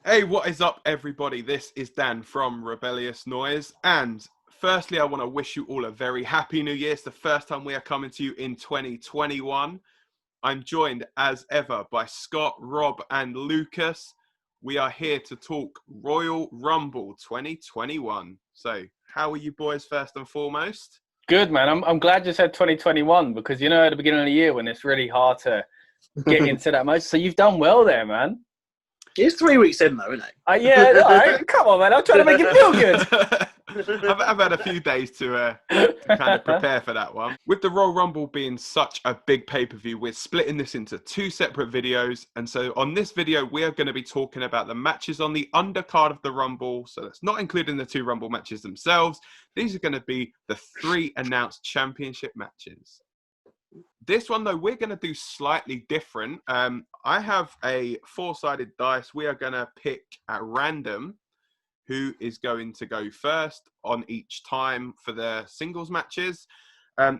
Hey, what is up, everybody? This is Dan from Rebellious Noise. And firstly, I want to wish you all a very happy new year. It's the first time we are coming to you in 2021. I'm joined, as ever, by Scott, Rob, and Lucas. We are here to talk Royal Rumble 2021. So, how are you boys, first and foremost? Good, man. I'm glad you said 2021 because, you know, at the beginning of the year when it's really hard to get into that much. So you've done well there, man. It's 3 weeks in, though, isn't it? Yeah, all right. Come on, man. I'm trying to make it feel good. I've had a few days to kind of prepare for that one. With the Royal Rumble being such a big pay-per-view, we're splitting this into two separate videos. And so on this video, we are going to be talking about the matches on the undercard of the Rumble. So that's not including the two Rumble matches themselves. These are going to be the 3 announced championship matches. This one, though, we're going to do slightly different. I have a 4-sided dice. We are going to pick at random who is going to go first on each time for the singles matches.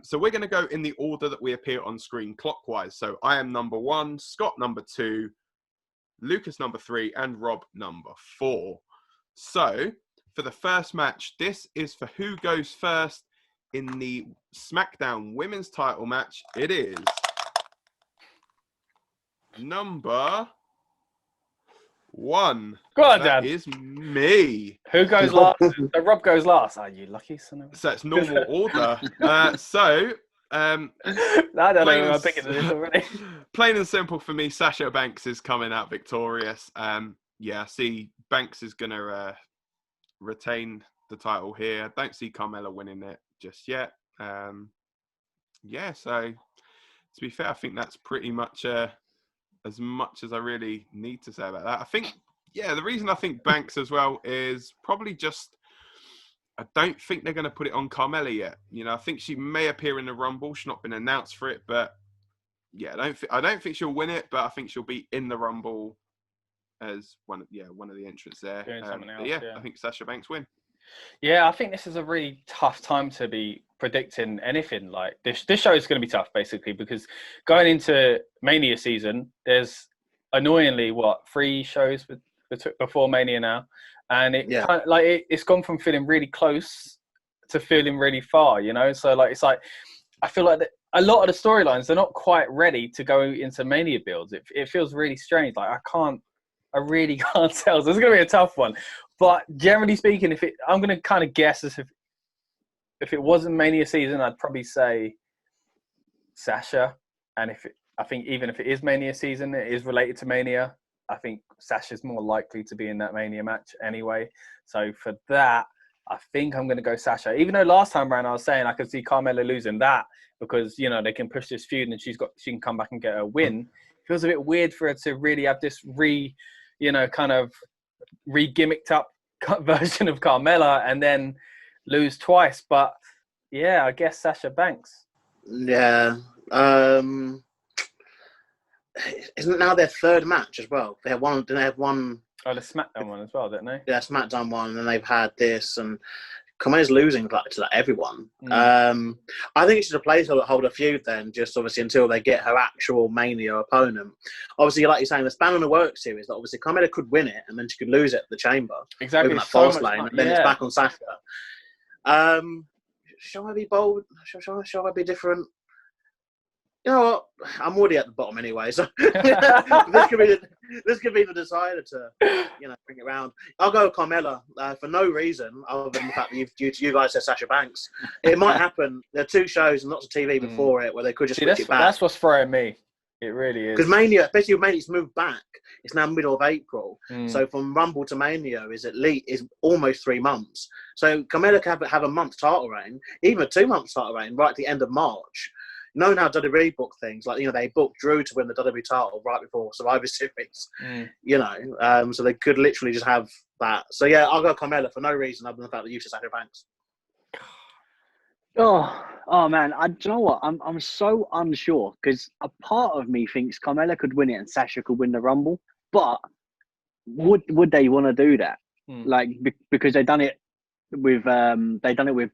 So we're going to go in the order that we appear on screen clockwise. So I am number 1, Scott number 2, Lucas number 3, and Rob number 4. So for the first match, this is for who goes first in the Smackdown women's title match. It is number 1. Go on, That Dan. is me. Who goes last? Rob goes last. Are you lucky, son of a... So it's normal order. I don't know who I'm picking this already. Plain and simple for me, Sasha Banks is coming out victorious. Yeah, I see Banks is going to retain the title here. I don't see Carmella winning it just yet. Yeah, so to be fair, I think that's pretty much as much as I really need to say about that. I think, yeah, the reason I think Banks as well is probably just, I don't think they're going to put it on Carmella yet. You know, I think she may appear in the Rumble. She's not been announced for it, but yeah, I don't think she'll win it, but I think she'll be in the Rumble as one of the entrants there. Doing something else, yeah, I think Sasha Banks win. Yeah, I think this is a really tough time to be predicting anything like this. This show is going to be tough, basically, because going into Mania season, there's annoyingly 3 shows before Mania now, and kind of, it's gone from feeling really close to feeling really far. You know, so it's like I feel like a lot of the storylines they're not quite ready to go into Mania builds. It feels really strange. Like I really can't tell. So it's going to be a tough one. But generally speaking, I'm going to kind of guess as if it wasn't Mania season, I'd probably say Sasha. And I think even if it is Mania season, it is related to Mania. I think Sasha's more likely to be in that Mania match anyway. So for that, I think I'm going to go Sasha. Even though last time around I was saying I could see Carmella losing that because, you know, they can push this feud and she can come back and get a win. It feels a bit weird for her to really have this kind of re-gimmicked up version of Carmella and then lose twice. But yeah, I guess Sasha Banks. Yeah. Isn't it now their 3rd match as well? They have one. Didn't they have one? Oh, the Smackdown one as well, didn't they? Yeah, Smackdown one, and then they've had this, and Carmella's losing to everyone. I think it's just a placeholder feud then, just obviously until they get her actual Mania opponent. Obviously, like you're saying, the span on the work series, that obviously Carmella could win it, and then she could lose it at the Chamber. Exactly. That fast lane, and then it's back on Sasha. Shall I be bold? Shall I be different? You know what? I'm already at the bottom anyway, so this could be the decider to, bring it around. I'll go with Carmella for no reason other than the fact that you guys said Sasha Banks. It might happen. There are 2 shows and lots of TV before it where they could just switch it back. That's what's throwing me. It really is. Because Mania, especially with Mania's moved back, it's now middle of April. So from Rumble to Mania is almost 3 months. So Carmella can have a month title reign, even a 2-month title reign right at the end of March. Know how WWE book things, like, they booked Drew to win the WWE title right before Survivor Series, so they could literally just have that. So yeah, I'll go Carmella for no reason other than the fact that you said Sasha Banks. Oh man, do you know what? I'm so unsure because a part of me thinks Carmella could win it and Sasha could win the Rumble, but would they want to do that? Like because they've done it with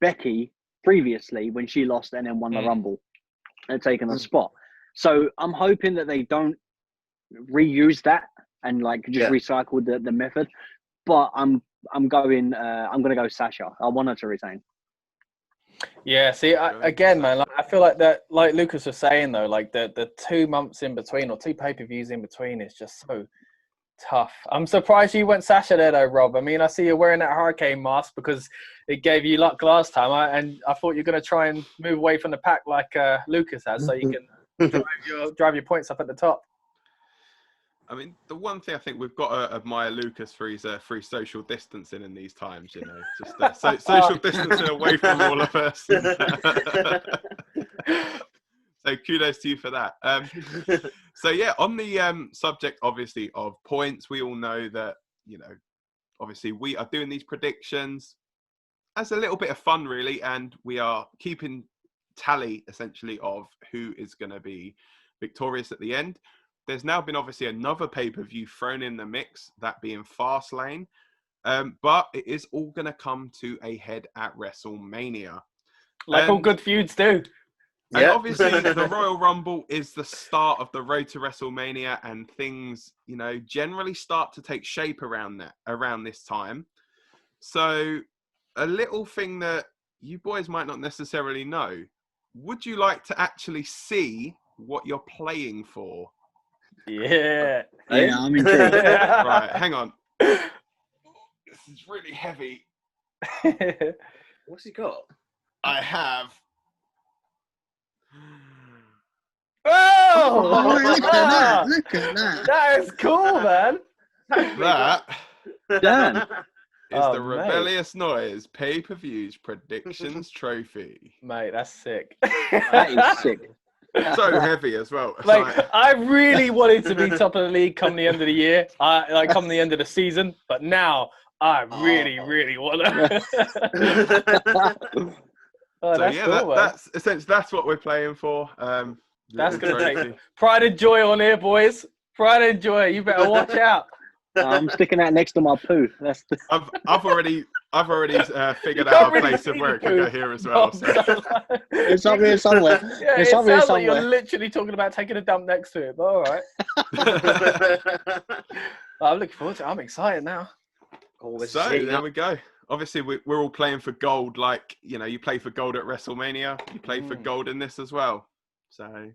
Becky previously when she lost and then won the Rumble. And taken a spot. So I'm hoping that they don't reuse that and like just recycle the method. But I'm going to go Sasha. I want her to retain. Yeah, see, again, man, like, I feel like that, like Lucas was saying though, like the 2 months in between or 2 pay-per-views in between is just so tough. I'm surprised you went Sasha there though, Rob. I mean, I see you're wearing that hurricane mask because it gave you luck last time, and I thought you're going to try and move away from the pack like Lucas has, so you can drive your points up at the top. I mean, the one thing I think we've got to admire Lucas for his social distancing in these times, just social distancing away from all of us. So kudos to you for that. So yeah, on the subject, obviously, of points, we all know that, obviously we are doing these predictions as a little bit of fun, really, and we are keeping tally, essentially, of who is going to be victorious at the end. There's now been obviously another pay-per-view thrown in the mix, that being Fastlane, but it is all going to come to a head at WrestleMania. Like all good feuds do. And obviously the Royal Rumble is the start of the road to WrestleMania, and things, generally start to take shape around this time. So a little thing that you boys might not necessarily know, would you like to actually see what you're playing for? Yeah, I'm intrigued. Right, hang on. This is really heavy. What's he got? I have. Oh, look at that! Look at that! That is cool, man. That Damn. is Oh, the mate. Rebellious Noise pay-per-views predictions trophy. Mate, that's sick. That is sick. So heavy as well. Like, I really wanted to be top of the league come the end of the year, come the end of the season, but now I really want to. So that's yeah, cool, man. that's essentially that's what we're playing for. That's going to take pride and joy on here, boys. Pride and joy. You better watch out. I'm sticking that next to my poo. That's the... I've already figured out a place of where it could go here as well. So. It's up here somewhere. Yeah, it's it up here sounds like somewhere. you're literally talking about taking a dump next to it. But all right. I'm looking forward to it. I'm excited now. So there we go. Obviously, we're all playing for gold. Like, you play for gold at WrestleMania. You play for gold in this as well. So,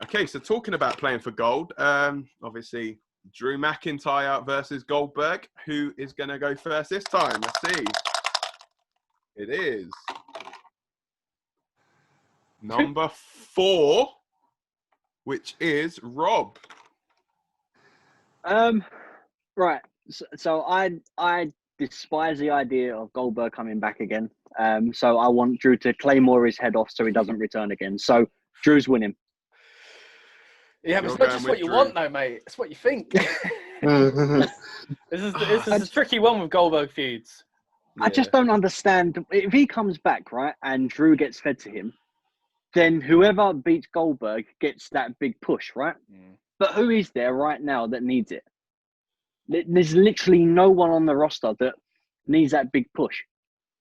okay. So talking about playing for gold, obviously, Drew McIntyre versus Goldberg. Who is going to go first this time? Let's see. It is number 4, which is Rob. Right. So I despise the idea of Goldberg coming back again. So I want Drew to claymore his head off so he doesn't return again. So Drew's winning. Yeah, but it's not just what you want, though, mate. It's what you think. This is a tricky one with Goldberg feuds. I just don't understand. If he comes back, right, and Drew gets fed to him, then whoever beats Goldberg gets that big push, right? But who is there right now that needs it? There's literally no one on the roster that needs that big push.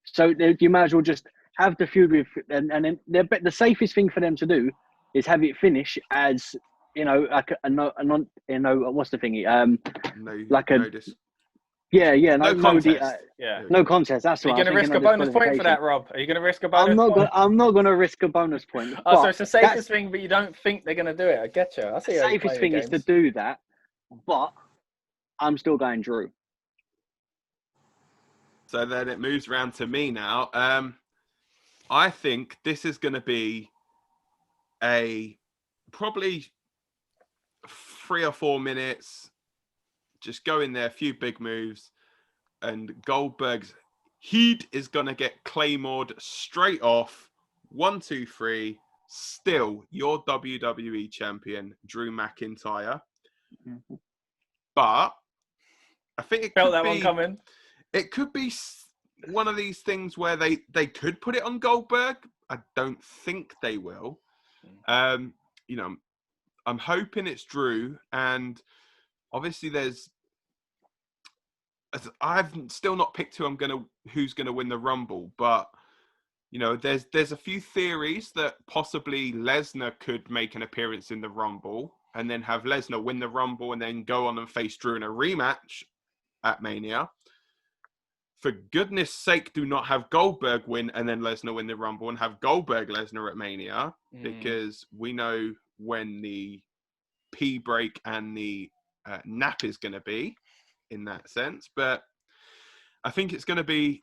So you might as well just have the feud with, and then the safest thing for them to do is have it finish as, like what's the thingy? No contest. That's right. Are you going to risk a bonus point for that, Rob? Are you going to risk a bonus point? I'm not going to risk a bonus point. So it's the safest thing, but you don't think they're going to do it. I get you. I see. The safest thing is to do that, but I'm still going Drew. So then it moves around to me now. I think this is going to be a probably 3 or 4 minutes. Just go in there, a few big moves, and Goldberg's heat is going to get claymored straight off. 1, 2, 3. Still your WWE champion, Drew McIntyre. But I think it felt that one coming. It could be one of these things where they could put it on Goldberg. I don't think they will. I'm hoping it's Drew, and obviously I've still not picked who's gonna win the Rumble, but there's a few theories that possibly Lesnar could make an appearance in the Rumble. and then have Lesnar win the Rumble and then go on and face Drew in a rematch at Mania. For goodness sake, do not have Goldberg win and then Lesnar win the Rumble and have Goldberg Lesnar at Mania, because we know when the pee break and the nap is going to be in that sense. But I think it's going to be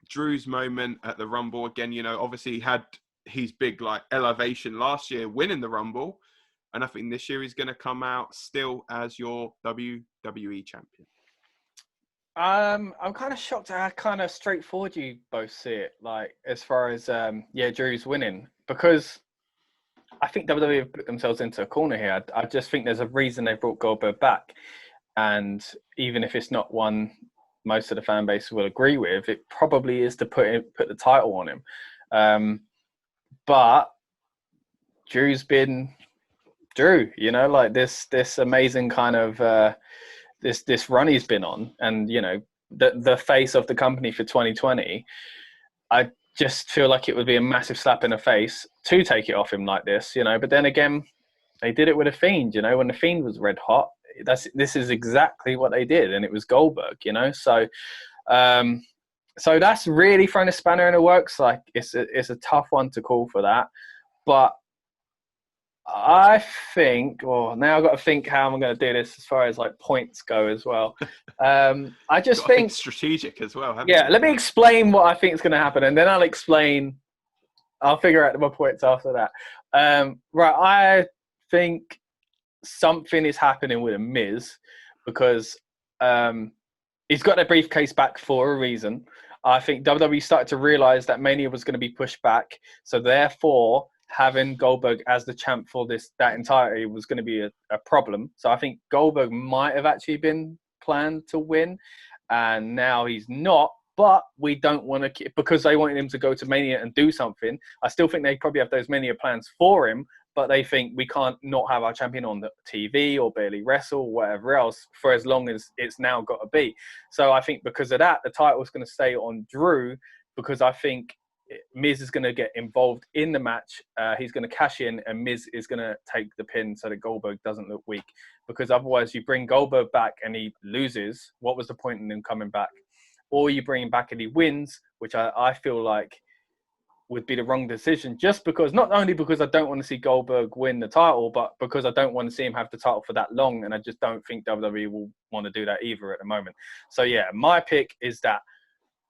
Drew's moment at the Rumble again. You know, obviously he had his big like elevation last year winning the Rumble, and I think this year he's going to come out still as your WWE champion. I'm kind of shocked at how kind of straightforward you both see it, like as far as Drew's winning, because I think WWE have put themselves into a corner here. I just think there's a reason they brought Goldberg back, and even if it's not one most of the fan base will agree with, it probably is to put the title on him. But Drew's been Drew, you know, like this amazing kind of this run he's been on, and you know, the face of the company for 2020. I just feel like it would be a massive slap in the face to take it off him like this, you know. But then again, they did it with a Fiend, you know, when the Fiend was red hot. This is exactly what they did, and it was Goldberg, you know. So so that's really throwing a spanner in the works. Like it's a tough one to call for that, but I think, well, now I've got to think how I'm going to do this as far as like points go as well. I just think strategic as well. Yeah, let me explain what I think is going to happen, and then I'll figure out my points after that. Right, I think something is happening with a Miz, because he's got their briefcase back for a reason. I think WWE started to realize that Mania was going to be pushed back, so therefore having Goldberg as the champ for that entirety was going to be a problem. So I think Goldberg might have actually been planned to win, and now he's not. But we don't want to, because they wanted him to go to Mania and do something. I still think they probably have those Mania plans for him, but they think we can't not have our champion on the TV or barely wrestle or whatever else for as long as it's now got to be. So I think because of that, the title's going to stay on Drew, because I think Miz is going to get involved in the match. He's going to cash in, and Miz is going to take the pin so that Goldberg doesn't look weak. Because otherwise, you bring Goldberg back and he loses. What was the point in him coming back? Or you bring him back and he wins, which I feel like would be the wrong decision. Just because, not only because I don't want to see Goldberg win the title, but because I don't want to see him have the title for that long, and I just don't think WWE will want to do that either at the moment. So yeah, my pick is that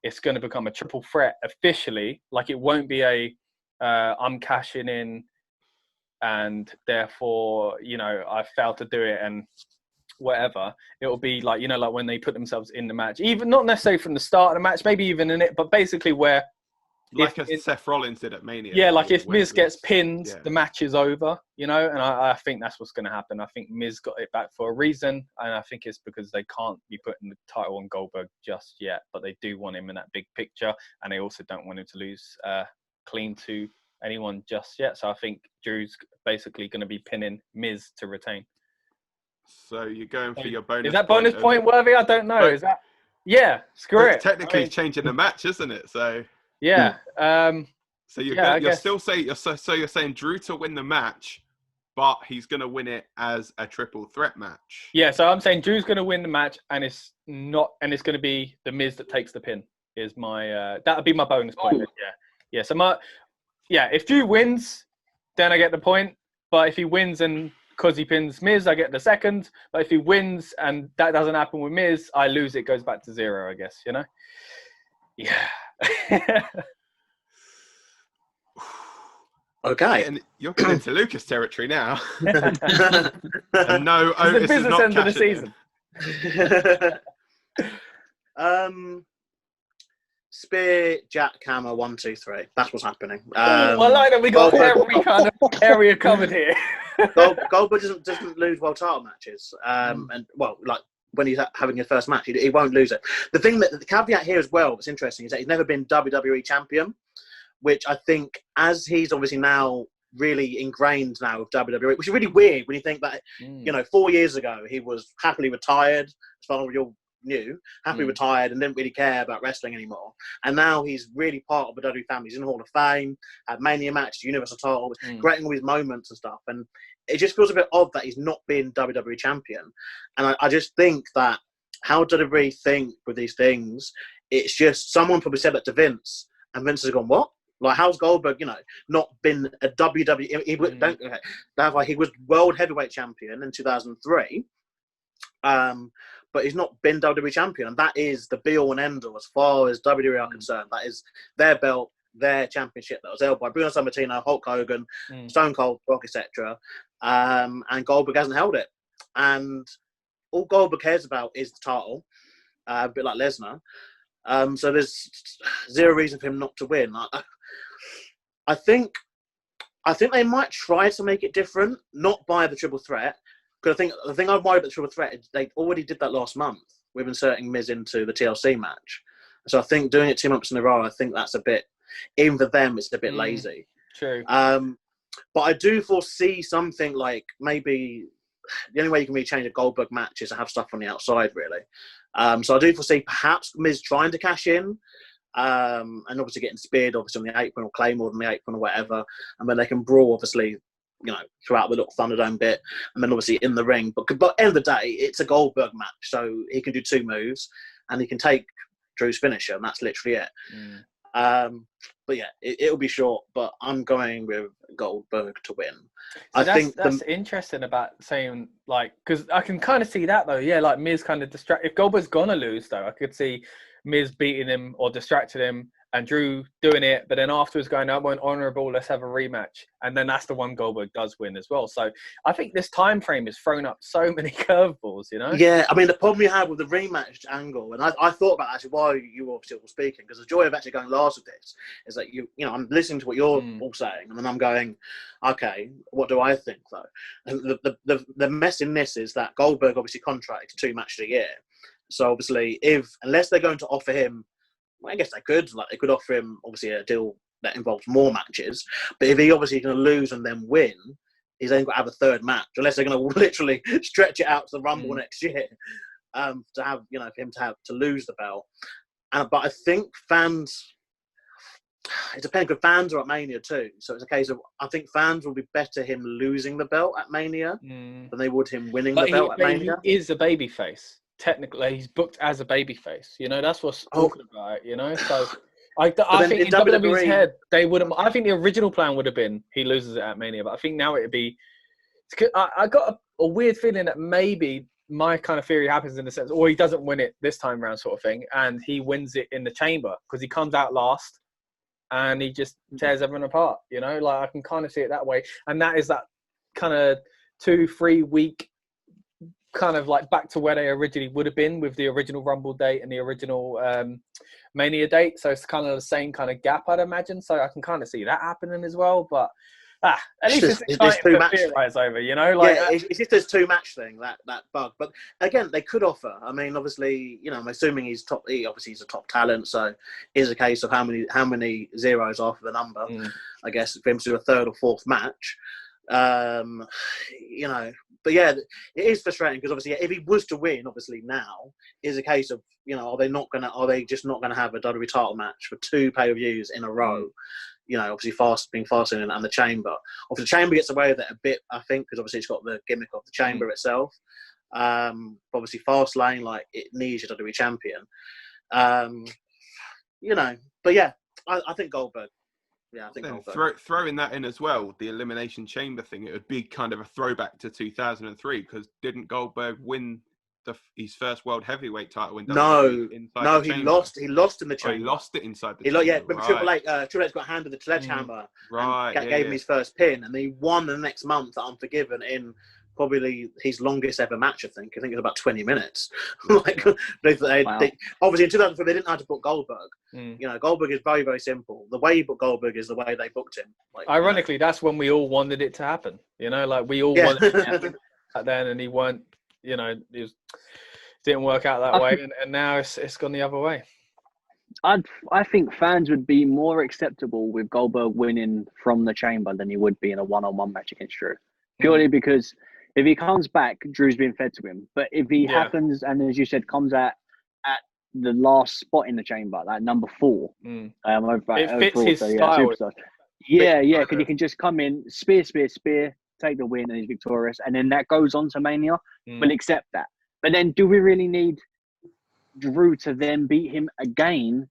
it's going to become a triple threat officially. Like it won't be I'm cashing in and therefore, you know, I failed to do it and whatever. It will be like, you know, like when they put themselves in the match, even not necessarily from the start of the match, maybe even in it, but basically where like Seth Rollins did at Mania. Yeah, like if Miz gets pinned, the match is over, you know, and I think that's what's going to happen. I think Miz got it back for a reason, and I think it's because they can't be putting the title on Goldberg just yet, but they do want him in that big picture, and they also don't want him to lose clean to anyone just yet. So I think Drew's basically going to be pinning Miz to retain. So you're going for your bonus. Is that bonus point worthy? I don't know. Is that? Yeah, screw it. Technically, it's changing the match, isn't it? So. Yeah. So you're saying Drew to win the match, but he's going to win it as a triple threat match. Yeah. So I'm saying Drew's going to win the match, and it's going to be the Miz that takes the pin. Is my that would be my bonus point. Yeah. So if Drew wins, then I get the point. But if he wins and because he pins Miz, I get the second. But if he wins and that doesn't happen with Miz, I lose. It goes back to 0, I guess. You know. Yeah. Okay. And you're getting into Lucas territory now. And no, Otis the business end of the season. Spear, Jack, Hammer, 1, 2, 3. That's what's happening. I like that we got every kind of area covered here. Goldberg doesn't lose world title matches. And well, like when he's having his first match, he won't lose it. The caveat here as well, that's interesting, is that he's never been WWE champion, which I think, as he's obviously now really ingrained now with WWE, which is really weird when you think that, you know, 4 years ago, he was happily retired, as far as you're new, happily retired and didn't really care about wrestling anymore. And now he's really part of the WWE family. He's in the Hall of Fame, had Mania matches, Universal title, creating all these moments and stuff. And it just feels a bit odd that he's not been WWE champion. And I just think that how WWE think with these things, it's just someone probably said that to Vince, and Vince has gone, what? Like, how's Goldberg, not been a WWE? He was world heavyweight champion in 2003, but he's not been WWE champion, and that is the be all and end all as far as WWE are concerned. That is their belt, their championship that was held by Bruno Sammartino, Hulk Hogan, Stone Cold, Rock, etc. And Goldberg hasn't held it, and all Goldberg cares about is the title, a bit like Lesnar. So there's zero reason for him not to win. I think they might try to make it different, not by the triple threat. Because I think the thing I'm worried about the triple threat is they already did that last month with inserting Miz into the TLC match. So I think doing it 2 months in a row, I think that's a bit, even for them, it's a bit lazy. True. But I do foresee something like maybe the only way you can really change a Goldberg match is to have stuff on the outside, really. So I do foresee perhaps Miz trying to cash in, and obviously getting speared, obviously on the apron or Claymore on the apron or whatever, and then they can brawl, obviously, throughout the little Thunderdome bit, and then obviously in the ring. But at the end of the day, it's a Goldberg match, so he can do 2 moves, and he can take Drew's finisher, and that's literally it. But yeah, it'll be short, but I'm going with Goldberg to win. So that's interesting about saying, like, because I can kind of see that, though. Yeah, like Miz kind of distract. If Goldberg's going to lose, though, I could see Miz beating him or distracting him, and Drew doing it, but then afterwards going, "I went honourable, let's have a rematch." And then that's the one Goldberg does win as well. So I think this time frame has thrown up so many curveballs, Yeah, I mean, the problem you have with the rematch angle, and I thought about actually while you were still speaking, because the joy of actually going last with this is that I'm listening to what you're all saying, and then I'm going, okay, what do I think though? And the mess in this is that Goldberg obviously contracts 2 matches a year. So obviously, unless they're going to offer him, well, I guess they could offer him obviously a deal that involves more matches. But if he obviously going to lose and then win, he's then got to have a 3rd match, unless they're going to literally stretch it out to the Rumble next year to have for him to lose the belt. But I think fans, it depends, because fans are at Mania too. So it's a case of, I think fans will be better him losing the belt at Mania than they would him winning the belt at Mania. He is a babyface. Technically, he's booked as a babyface. That's what's talking about. So I think in WWE's head, they wouldn't. I think the original plan would have been he loses it at Mania, but I think now it'd be. I got a weird feeling that maybe my kind of theory happens in the sense, or he doesn't win it this time around, sort of thing, and he wins it in the chamber because he comes out last, and he just tears everyone apart. Like I can kind of see it that way, and that is that kind of 2-3 week. Kind of like back to where they originally would have been with the original Rumble date and the original Mania date. So it's kind of the same kind of gap, I'd imagine. So I can kind of see that happening as well. But at least it's exciting to theorize over, it's just this 2-match thing, that bug. But again, they could offer. I mean, obviously, I'm assuming he's top. Obviously, he's a top talent. So it's a case of how many zeros after the number. I guess for him to do a 3rd or 4th match. But yeah, it is frustrating because obviously if he was to win, obviously now is a case of are they just not gonna have a WWE title match for 2 pay-per-views in a row? Obviously Fastlane and the Chamber. Obviously the Chamber gets away with it a bit, I think, because obviously it's got the gimmick of the Chamber itself. Obviously Fastlane, like, it needs a WWE champion. But yeah, I think Goldberg. Yeah, I think throwing that in as well, the Elimination Chamber thing, it would be kind of a throwback to 2003 because didn't Goldberg win his first world heavyweight title in WWE? No, he lost in the Chamber. He lost it inside the Chamber. Yeah, but right. Triple H got handed the sledgehammer and gave him his first pin, and he won the next month at Unforgiven in probably his longest ever match, I think. It was about 20 minutes. Wow. Obviously, in 2003, they didn't know how to book Goldberg. Goldberg is very, very simple. The way you book Goldberg is the way they booked him. Ironically, that's when we all wanted it to happen. We all wanted it to happen back then, and he weren't, didn't work out that way, and now it's gone the other way. I think fans would be more acceptable with Goldberg winning from the Chamber than he would be in a one-on-one match against Drew. Purely because if he comes back, Drew's been fed to him. But if he happens, and as you said, comes at the last spot in the Chamber, like number 4, it fits his style. Yeah, because he can just come in, spear, take the win and he's victorious, and then that goes on to Mania, we'll accept that. But then do we really need Drew to then beat him again,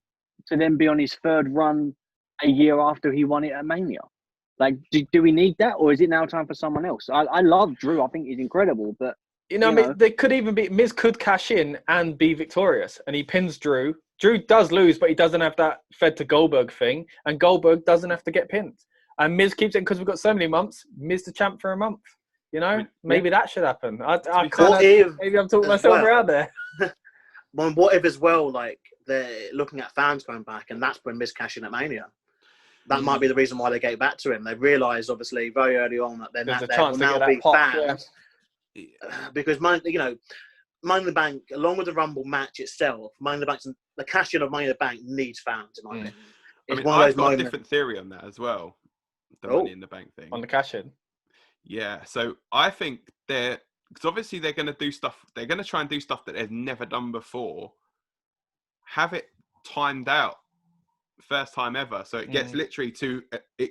to then be on his third run a year after he won it at Mania? Like, do we need that, or is it now time for someone else? I love Drew. I think he's incredible, but I mean, they could even be Miz could cash in and be victorious, and he pins Drew. Drew does lose, but he doesn't have that fed to Goldberg thing, and Goldberg doesn't have to get pinned. And Miz keeps it because we've got so many months. Miz the champ for a month. Maybe that should happen. Maybe I'm talking myself around there. Well, what if as well, like they're looking at fans going back, and that's when Miz cash in at Mania. That might be the reason why they gave back to him. They realised, obviously, very early on that there will now be fans. Yeah. Because, Money in the Bank, along with the Rumble match itself, the cash-in of Money in the Bank needs fans, in my opinion. I've got a different theory on that as well, the Money in the Bank thing. On the cash-in? Yeah, so I think because obviously they're going to do stuff, they're going to try and do stuff that they've never done before. Have it timed out. First time ever, so it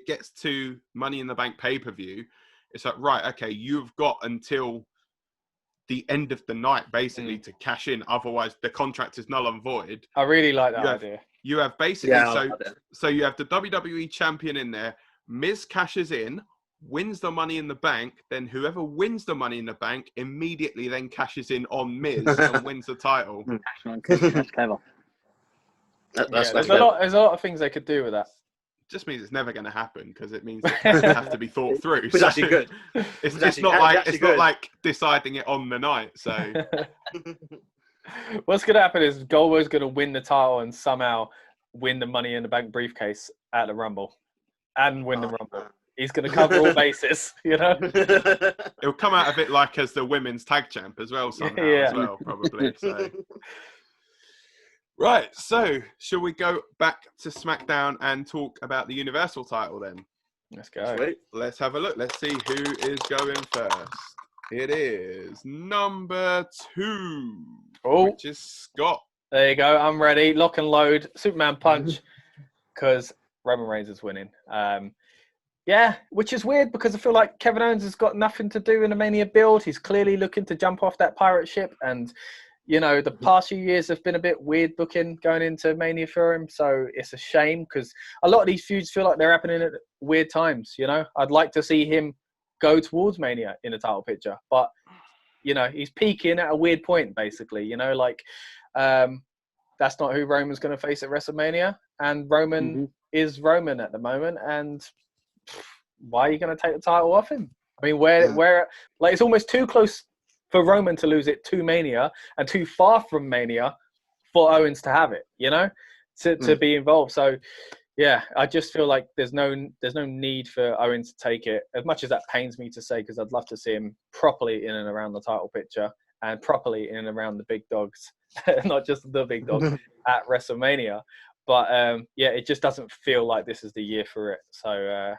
gets to Money in the Bank pay-per-view. It's like, right, okay, you've got until the end of the night basically to cash in, otherwise the contract is null and void. I really like that idea. You have basically so you have the WWE champion in there. Miz cashes in, wins the Money in the Bank, then whoever wins the Money in the Bank immediately then cashes in on Miz and wins the title. That's clever. There's a lot of things they could do with that. Just means it's never going to happen because it means it has to be thought through. It's actually good. It's not like deciding it on the night. So what's going to happen is Goldberg's going to win the title and somehow win the Money in the Bank briefcase at the Rumble and win the Rumble. He's going to cover all bases, It'll come out a bit like as the women's tag champ as well somehow as well, probably. So. Right, so shall we go back to SmackDown and talk about the Universal title then? Let's go. Sweet. Let's have a look. Let's see who is going first. It is number 2, which is Scott. There you go. I'm ready. Lock and load. Superman punch because Roman Reigns is winning. Which is weird because I feel like Kevin Owens has got nothing to do in the Mania build. He's clearly looking to jump off that pirate ship and... the past few years have been a bit weird booking going into Mania for him. So it's a shame because a lot of these feuds feel like they're happening at weird times, I'd like to see him go towards Mania in a title picture. But, he's peaking at a weird point, basically. That's not who Roman's going to face at WrestleMania. And Roman is Roman at the moment. And why are you going to take the title off him? I mean, where it's almost too close for Roman to lose it to Mania and too far from Mania for Owens to have it, to be involved. So, I just feel like there's no need for Owens to take it, as much as that pains me to say, because I'd love to see him properly in and around the title picture and properly in and around the big dogs, not just the big dogs at WrestleMania. But, it just doesn't feel like this is the year for it. So,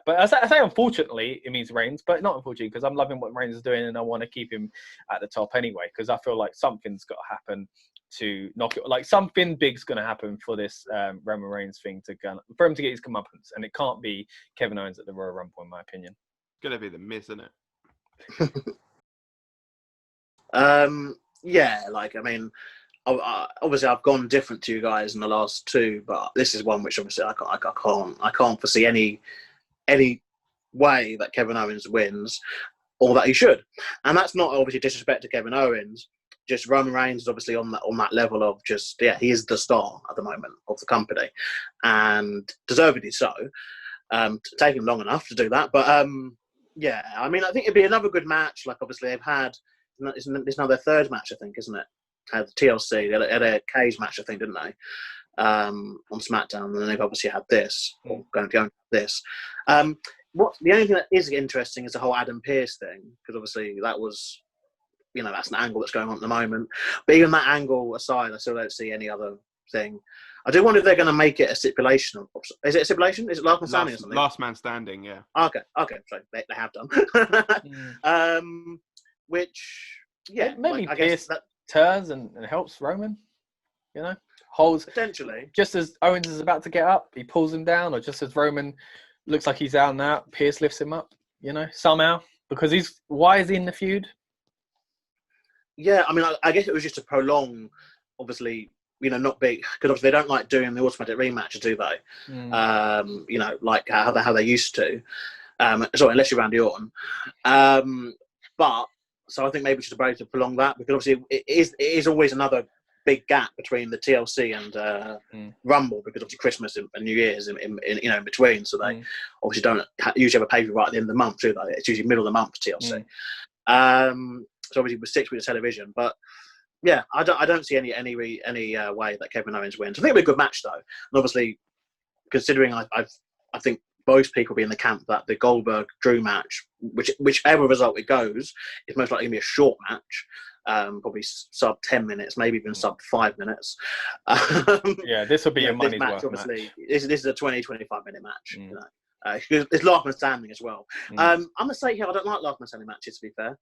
but I say unfortunately, it means Reigns, but not unfortunately because I'm loving what Reigns is doing and I want to keep him at the top anyway because I feel like something's got to happen to knock it. Like something big's going to happen for this Roman Reigns thing for him to get his comeuppance, and it can't be Kevin Owens at the Royal Rumble, in my opinion. It's going to be the Miz, isn't it? Obviously I've gone different to you guys in the last 2, but this is one which obviously I can't foresee any way that Kevin Owens wins or that he should. And that's not obviously disrespect to Kevin Owens. Just Roman Reigns is obviously on that level of he is the star at the moment of the company and deservedly so. Take him long enough to do that. But I think it'd be another good match. Like obviously they've had, it's now their 3rd match, I think, isn't it? Had TLC, they had a cage match, I think, didn't they? On SmackDown, and then they've obviously had this, or going to this. The only thing that is interesting is the whole Adam Pearce thing, because obviously that was, that's an angle that's going on at the moment. But even that angle aside, I still don't see any other thing. I do wonder if they're going to make it a stipulation. Is it a stipulation? Is it last man standing or something? Last man standing, yeah. Okay, so they have done. Which, maybe Pearce turns and helps Roman, holds potentially. Just as Owens is about to get up, he pulls him down, or just as Roman looks like he's out and out, Pearce lifts him up. You know, somehow, because why is he in the feud? Yeah, I mean, I guess it was just to prolong, obviously, you know, not big, because obviously they don't like doing the automatic rematches, do they? You know, like how they used to. Sorry, unless you're Randy Orton. But so I think maybe just to prolong that, because obviously it is always another big gap between the TLC and Rumble, because obviously Christmas and New Year's in you know, in between. So they obviously don't usually have a pay-per-view right at the end of the month, do they? It's usually middle of the month for TLC. So obviously with 6 weeks of television, but yeah, I don't see any way that Kevin Owens wins. I think it'll be a good match though, and obviously considering I think most people will be in the camp that the Goldberg Drew match, whichever result it goes, is most likely going to be a short match, probably sub 10 minutes, maybe even sub 5 minutes. Yeah, this will be a money's match, worth obviously. match. This is a 20-25 minute match. You know? It's last man standing as well. I'm gonna say here, I don't like last man standing matches, to be fair.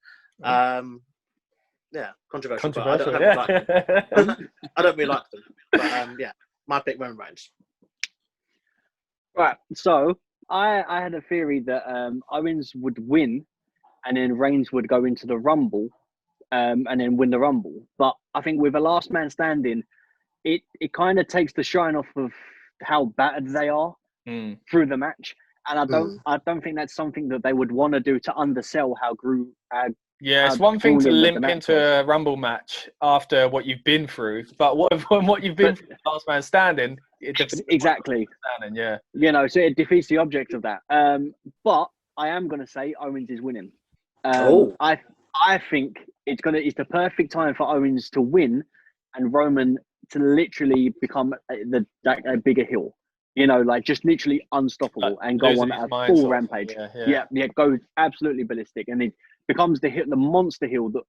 Yeah, controversial. But I don't like them. I don't really like them. But yeah, my pick, Roman Reigns. Right, so I had a theory that Owens would win, and then Reigns would go into the Rumble, and then win the Rumble. But I think with a last man standing, it kind of takes the shine off of how battered they are through the match, and I don't think that's something that they would want to do to undersell how Yeah, it's one thing to limp into a Rumble match after what you've been through, but what you've been through, last man standing, exactly. Standing, yeah. You know, so it defeats the object of that. But I am going to say Owens is winning. I think it's the perfect time for Owens to win, and Roman to literally become a bigger heel. You know, like just literally unstoppable and go on a full rampage. Yeah, go absolutely ballistic, and it becomes the monster heel that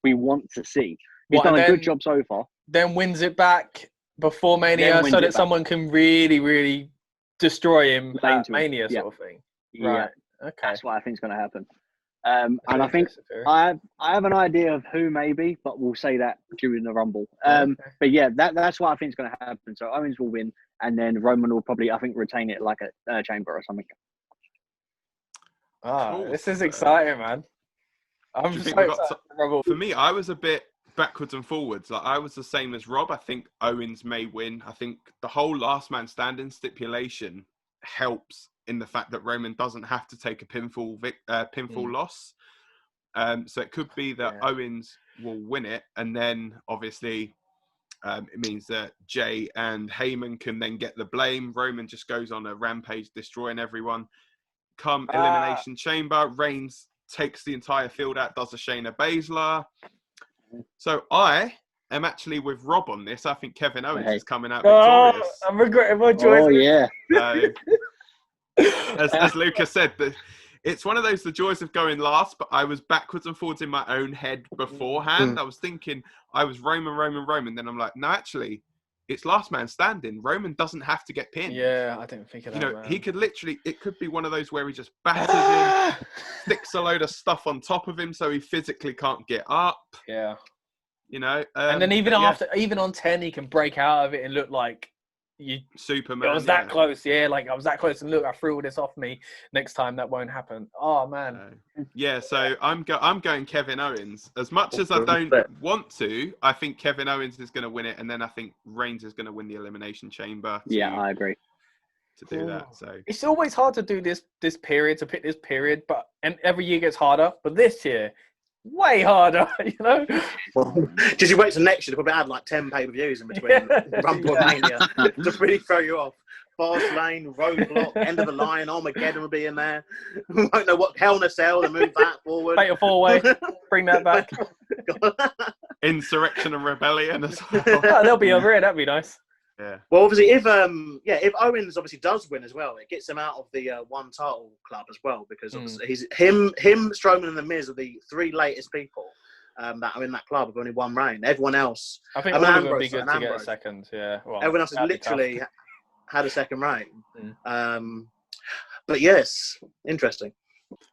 we want to see. He's done a good job so far. Then wins it back before Mania, so that someone can really, really destroy him at Mania, sort of thing. Right. Okay. That's what I think is going to happen. And I think I have an idea of who maybe, but we'll say that during the Rumble. But yeah, that's what I think is going to happen. So Owens will win, and then Roman will probably, I think, retain it like a chamber or something. Cool. This is exciting, man. I'm just excited. For me, I was a bit backwards and forwards. Like, I was the same as Rob. I think Owens may win. I think the whole last man standing stipulation helps in the fact that Roman doesn't have to take a pinfall loss. So it could be that Owens will win it, and then obviously it means that Jay and Heyman can then get the blame. Roman just goes on a rampage, destroying everyone. Come Elimination Chamber, Reigns takes the entire field out, does a Shayna Baszler. So I am actually with Rob on this. I think Kevin Owens is coming out victorious. I'm regretting my choice. Oh, yeah. As Lucas said, it's one of those, the joys of going last, but I was backwards and forwards in my own head beforehand. I was thinking I was Roman. Then I'm like, no, actually, it's last man standing. Roman doesn't have to get pinned. Yeah, I didn't think of that. You know, he could literally, it could be one of those where he just batters him, sticks a load of stuff on top of him so he physically can't get up. Yeah. You know, and then even on 10, he can break out of it and look like Superman. I was that close, like I was that close, and look, I threw all this off me. Next time that won't happen. Oh man. Yeah, so I'm going Kevin Owens. As much as I don't want to, I think Kevin Owens is going to win it, and then I think Reigns is going to win the Elimination Chamber. I agree. To do that, so it's always hard to do this period, to pick this period, and every year gets harder. But this year, way harder, you know. Well, just you wait till next year, they'll probably add like 10 pay-per-views in between Rumble and Mania to really throw you off. Fast Lane, Roadblock, End of the Line, Armageddon will be in there. We won't know what Hell in a Cell to move that forward. Fatal 4-way, bring that back. Insurrection and Rebellion as well. Oh, they'll be over here. That'd be nice. Yeah. Well, obviously, if Owens obviously does win as well, it gets him out of the one title club as well, because obviously he's him, Strowman, and The Miz are the three latest people that are in that club with only one reign. Everyone else, I think, all of them would be good to get a second. Yeah, well, everyone else has literally had a second reign. But yes, interesting.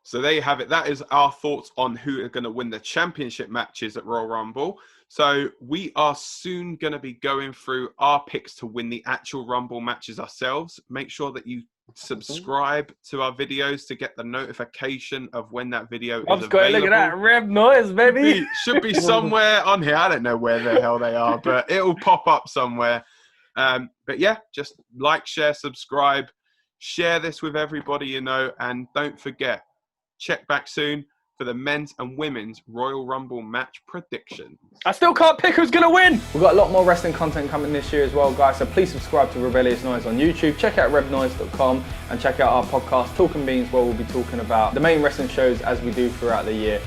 So there you have it. That is our thoughts on who are going to win the championship matches at Royal Rumble. So we are soon going to be going through our picks to win the actual Rumble matches ourselves. Make sure that you Subscribe to our videos to get the notification of when that video is I've got available. look at that rev noise, baby. Should be somewhere on here. I don't know where the hell they are, but it'll pop up somewhere. But yeah, just like, share, subscribe, share this with everybody you know, and don't forget, check back soon for the men's and women's Royal Rumble match predictions. I still can't pick who's going to win. We've got a lot more wrestling content coming this year as well, guys. So please subscribe to Rebellious Noise on YouTube. Check out rebnoise.com and check out our podcast, Talking Beans, where we'll be talking about the main wrestling shows as we do throughout the year.